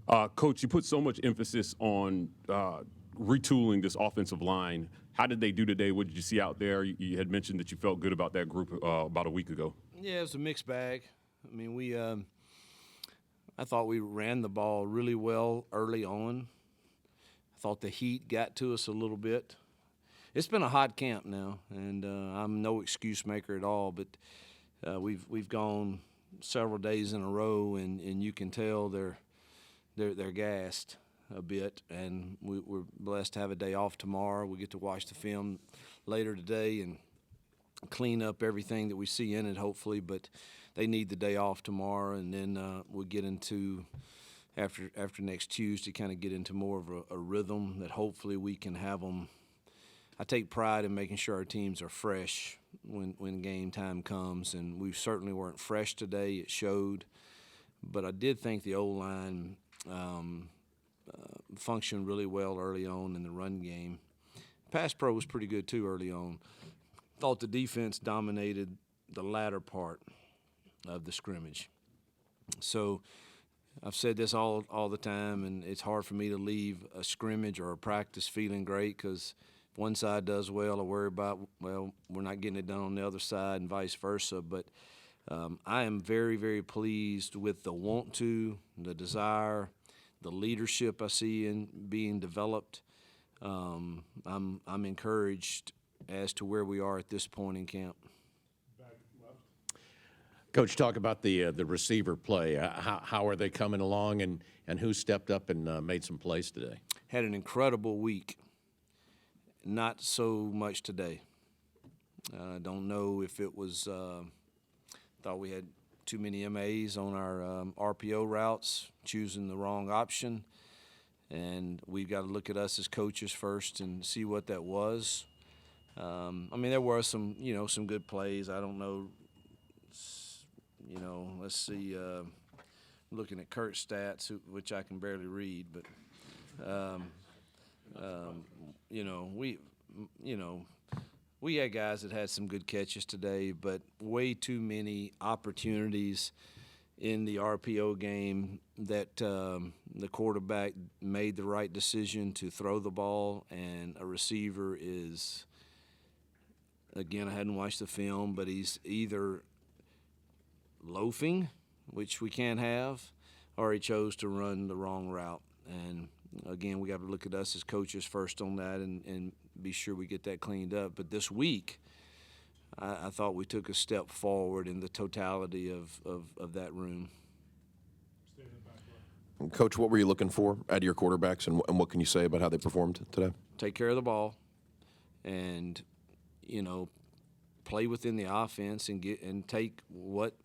Coach, you put so much emphasis on retooling this offensive line. How did they do today? What did you see out there? You had mentioned that you felt good about that group about a week ago. Yeah, it was a mixed bag. I mean, I thought we ran the ball really well early on. I thought the heat got to us a little bit. It's been a hot camp now, and I'm no excuse maker at all, but we've gone several days in a row, and you can tell they're gassed a bit, and we're blessed to have a day off tomorrow. We get to watch the film later today and clean up everything that we see in it, hopefully, but they need the day off tomorrow, and then we'll get into after next Tuesday, kind of get into more of a rhythm that hopefully we can have them. I take pride in making sure our teams are fresh when game time comes, and we certainly weren't fresh today. It showed, but I did think the O-line functioned really well early on in the run game. Pass pro was pretty good too early on. Thought the defense dominated the latter part of the scrimmage. So I've said this all the time, and it's hard for me to leave a scrimmage or a practice feeling great because if one side does well, I worry about, well, we're not getting it done on the other side and vice versa. But I am very, very pleased with the want to, the desire, the leadership I see in being developed. I'm encouraged as to where we are at this point in camp. Coach, talk about the receiver play. How are they coming along, and who stepped up and made some plays today? Had an incredible week. Not so much today. I don't know if it was thought we had too many MAs on our RPO routes, choosing the wrong option, and we've got to look at us as coaches first and see what that was. I mean, there were some good plays. I don't know. Let's see. Looking at Kurt's stats, which I can barely read, but we had guys that had some good catches today, but way too many opportunities in the RPO game that the quarterback made the right decision to throw the ball, and a receiver is, again, I hadn't watched the film, but he's either loafing, which we can't have, or he chose to run the wrong route. And again, we got to look at us as coaches first on that and be sure we get that cleaned up. But this week, I thought we took a step forward in the totality of that room. Coach, what were you looking for out of your quarterbacks, and what can you say about how they performed today? Take care of the ball and, play within the offense and take what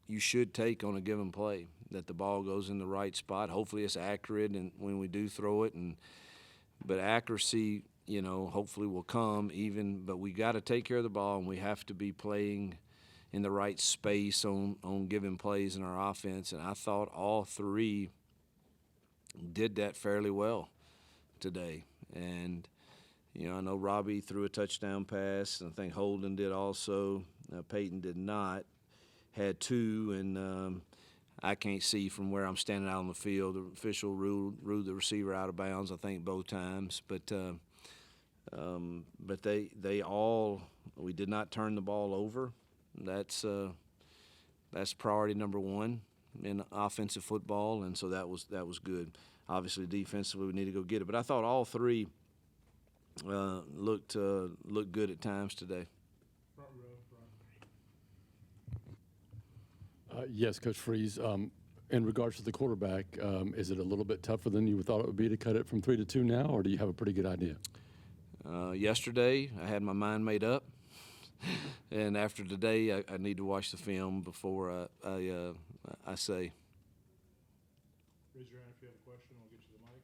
you should take on a given play, that the ball goes in the right spot. Hopefully it's accurate and when we do throw it, but accuracy, hopefully will come but we got to take care of the ball, and we have to be playing in the right space on given plays in our offense. And I thought all three did that fairly well today. And I know Robbie threw a touchdown pass, and I think Holden did also. Peyton did not. Had two, and I can't see from where I'm standing out on the field. The official ruled the receiver out of bounds, I think, both times. But they all, we did not turn the ball over. That's priority number one in offensive football, and so that was good. Obviously, defensively, we need to go get it. But I thought all three looked good at times today. Yes, Coach Freeze. In regards to the quarterback, is it a little bit tougher than you thought it would be to cut it from 3 to 2 now, or do you have a pretty good idea? Yesterday, I had my mind made up, and after today, I need to watch the film before I say. Raise your hand if you have a question. I'll get you the mic.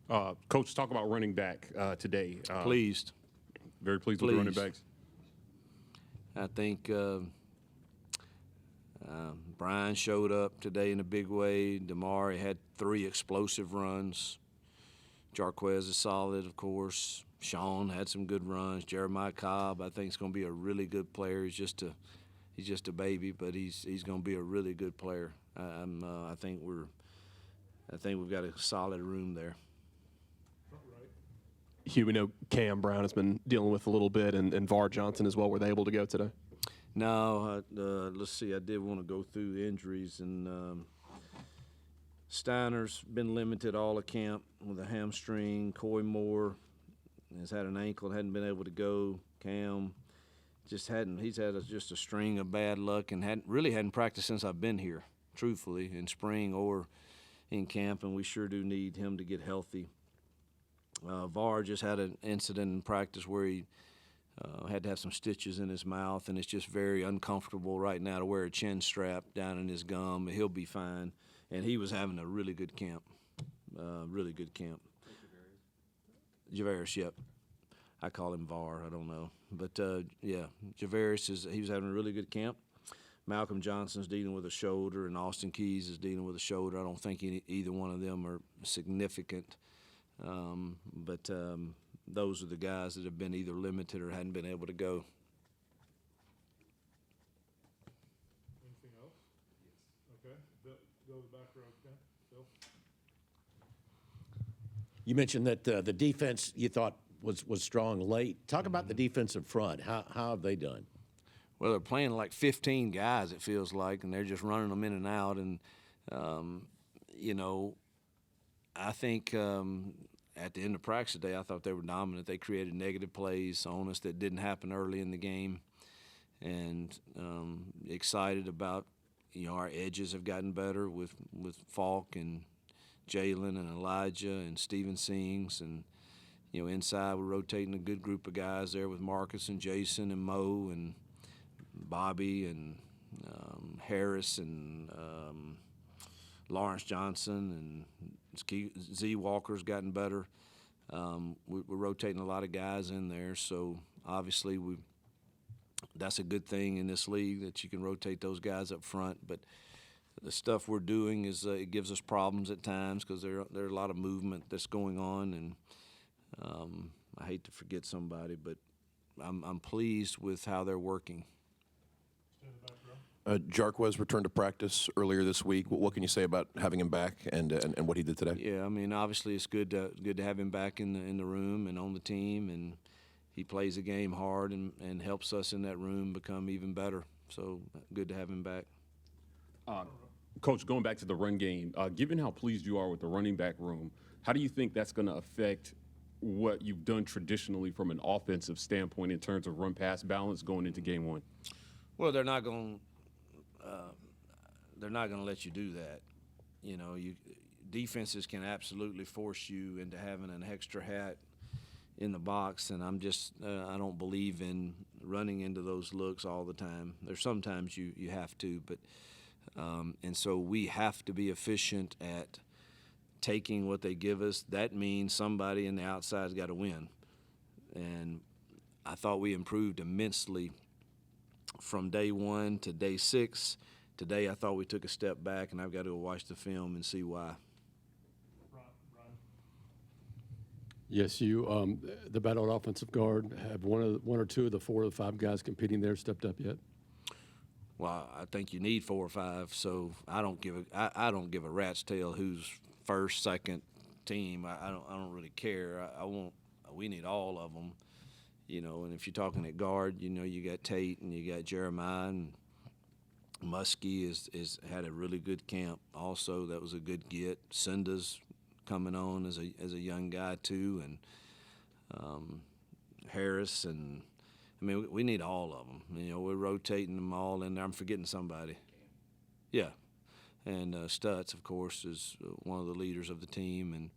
Go ahead. Coach, talk about running back today. Pleased. Very pleased with the running backs. I think Brian showed up today in a big way. Damari had 3 explosive runs. Jarquez is solid, of course. Sean had some good runs. Jeremiah Cobb, I think, is going to be a really good player. He's just a baby, but he's going to be a really good player. I think we've got a solid room there. Hugh, we know Cam Brown has been dealing with a little bit, and Var Johnson as well. Were they able to go today? No, let's see. I did want to go through injuries, and Steiner's been limited all of camp with a hamstring. Coy Moore has had an ankle, hadn't been able to go. Cam just hadn't. He's had just a string of bad luck, and hadn't practiced since I've been here, truthfully, in spring or in camp, and we sure do need him to get healthy. Var just had an incident in practice where he had to have some stitches in his mouth, and it's just very uncomfortable right now to wear a chin strap down in his gum. He'll be fine, and he was having a really good camp, really good camp. Javarius, yep. I call him Var. I don't know, but yeah, Javarius he was having a really good camp. Malcolm Johnson's dealing with a shoulder, and Austin Keys is dealing with a shoulder. I don't think either one of them are significant. But those are the guys that have been either limited or hadn't been able to go. Anything else? Yes. Okay. Go to the back row, Ken. Phil? You mentioned that the defense you thought was strong late. Talk about the defensive front. How have they done? Well, they're playing like 15 guys, it feels like, and they're just running them in and out. And, you know, I think at the end of practice today, I thought they were dominant. They created negative plays on us that didn't happen early in the game. And excited about, you know, our edges have gotten better with Falk and Jalen and Elijah and Steven Sings. And, you know, inside we're rotating a good group of guys there with Marcus and Jason and Mo and Bobby and Harris and Lawrence Johnson and Z Walker's gotten better. We're rotating a lot of guys in there, so obviously that's a good thing in this league that you can rotate those guys up front. But the stuff we're doing is it gives us problems at times because there are a lot of movement that's going on, and I hate to forget somebody, but I'm pleased with how they're working. Stay in the back row. Jarquez returned to practice earlier this week. What can you say about having him back and what he did today? Yeah, I mean, obviously it's good to have him back in the room and on the team, and he plays the game hard and helps us in that room become even better. So good to have him back. Coach, going back to the run game, given how pleased you are with the running back room, how do you think that's going to affect what you've done traditionally from an offensive standpoint in terms of run-pass balance going into game one? Well, they're not going to let you do that. You know, defenses can absolutely force you into having an extra hat in the box, and I don't believe in running into those looks all the time. There's sometimes you have to, but and so we have to be efficient at taking what they give us. That means somebody in the outside's got to win, and I thought we improved immensely from day 1 to day 6. Today, I thought we took a step back, and I've got to go watch the film and see why. Brian? Yes, you. The battle at offensive guard, have one or two of the 4 or 5 guys competing there stepped up yet? Well, I think you need 4 or 5, so I don't give a rat's tail who's first, second team. I don't really care. We need all of them, you know. And if you're talking at guard, you know, you got Tate and you got Jeremiah, and Muskie is had a really good camp. Also, that was a good get. Cinda's coming on as a young guy too, and Harris, and I mean we need all of them. You know, we're rotating them all in there. I'm forgetting somebody. Yeah, and Stutz, of course, is one of the leaders of the team, and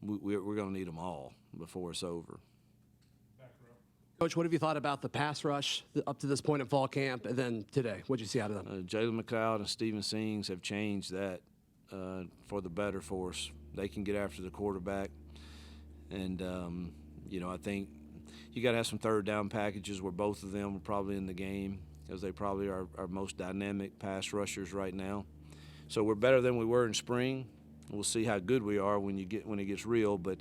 we're going to need them all before it's over. Coach, what have you thought about the pass rush up to this point in fall camp, and then today? What did you see out of them? Jalen McLeod and Steven Sings have changed that for the better for us. They can get after the quarterback, and you know, I think you got to have some third down packages where both of them are probably in the game, because they probably are our most dynamic pass rushers right now. So we're better than we were in spring. We'll see how good we are when it gets real, but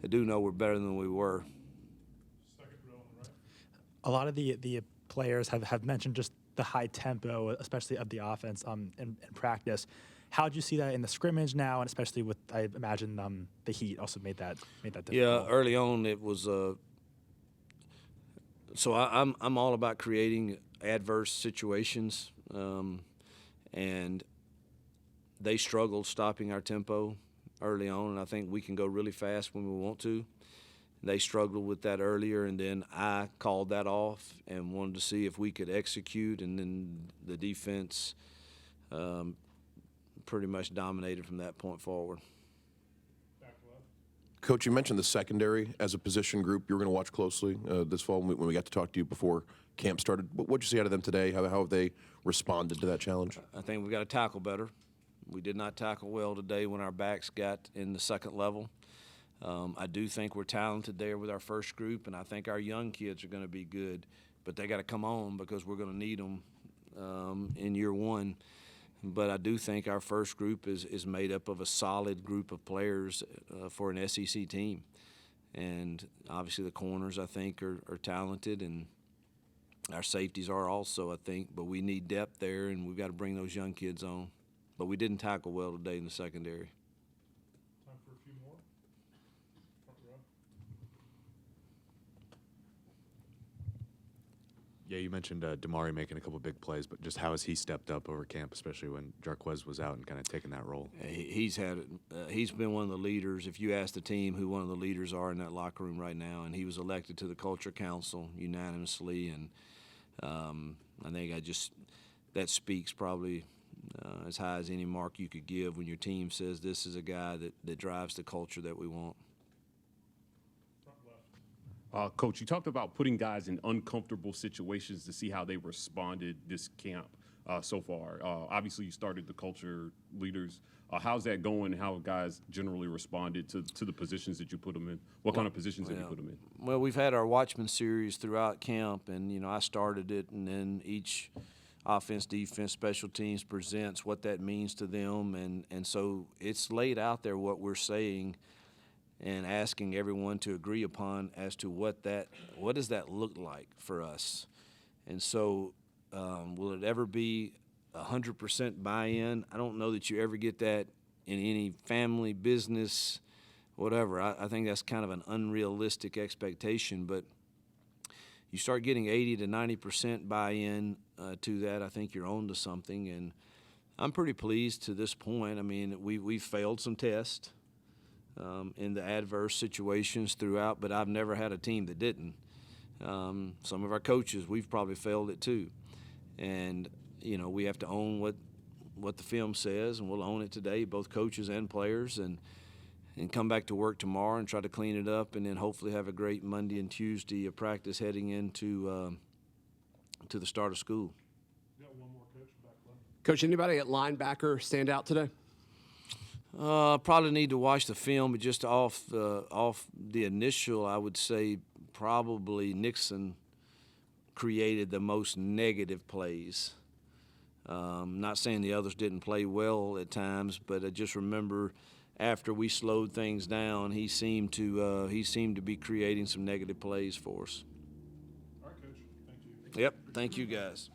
do know we're better than we were. Second row on the right. A lot of the players have mentioned just the high tempo, especially of the offense in practice. How did you see that in the scrimmage now, and especially with, I imagine, the heat also made that difficult? Yeah, early on it was. So I'm all about creating adverse situations, and they struggled stopping our tempo early on, and I think we can go really fast when we want to. They struggled with that earlier, and then I called that off and wanted to see if we could execute, and then the defense pretty much dominated from that point forward. Back left. Coach, you mentioned the secondary as a position group you were going to watch closely this fall when we got to talk to you before camp started. What did you see out of them today? How have they responded to that challenge? I think we got to tackle better. We did not tackle well today when our backs got in the second level. I do think we're talented there with our first group, and I think our young kids are going to be good, but they got to come on because we're going to need them in year one. But I do think our first group is made up of a solid group of players for an SEC team. And obviously the corners, I think, are talented, and our safeties are also, I think. But we need depth there, and we've got to bring those young kids on. But we didn't tackle well today in the secondary. Time for a few more. Front row. Yeah, you mentioned Damari making a couple big plays, but just how has he stepped up over camp, especially when Jarquez was out and kind of taking that role? He's been one of the leaders. If you ask the team who one of the leaders are in that locker room right now, and he was elected to the Culture Council unanimously, and I think that speaks probably as high as any mark you could give when your team says this is a guy that drives the culture that we want. Coach, you talked about putting guys in uncomfortable situations to see how they responded this camp so far. Obviously, you started the culture leaders. How's that going? How have guys generally responded to the positions that you put them in? What kind of positions have you put them in? Well, we've had our Watchman series throughout camp, and, I started it, and then each offense, defense, special teams presents what that means to them, and so it's laid out there what we're saying and asking everyone to agree upon as to what does that look like for us. And so will it ever be 100% buy-in? I don't know that you ever get that in any family, business, whatever. I think that's kind of an unrealistic expectation, but you start getting 80 to 90% buy-in to that, I think you're on to something. And I'm pretty pleased to this point. I mean, we've failed some tests in the adverse situations throughout, but I've never had a team that didn't. Some of our coaches, we've probably failed it too. And, we have to own what the film says, and we'll own it today, both coaches and players, and come back to work tomorrow and try to clean it up, and then hopefully have a great Monday and Tuesday of practice heading into to the start of school. Got one more, Coach, back left. Coach, anybody at linebacker stand out today? Probably need to watch the film, but just off the initial, I would say probably Nixon created the most negative plays. Not saying the others didn't play well at times, but I just remember after we slowed things down, he seemed to be creating some negative plays for us. All right, Coach. Thank you. Yep. Thank you, guys.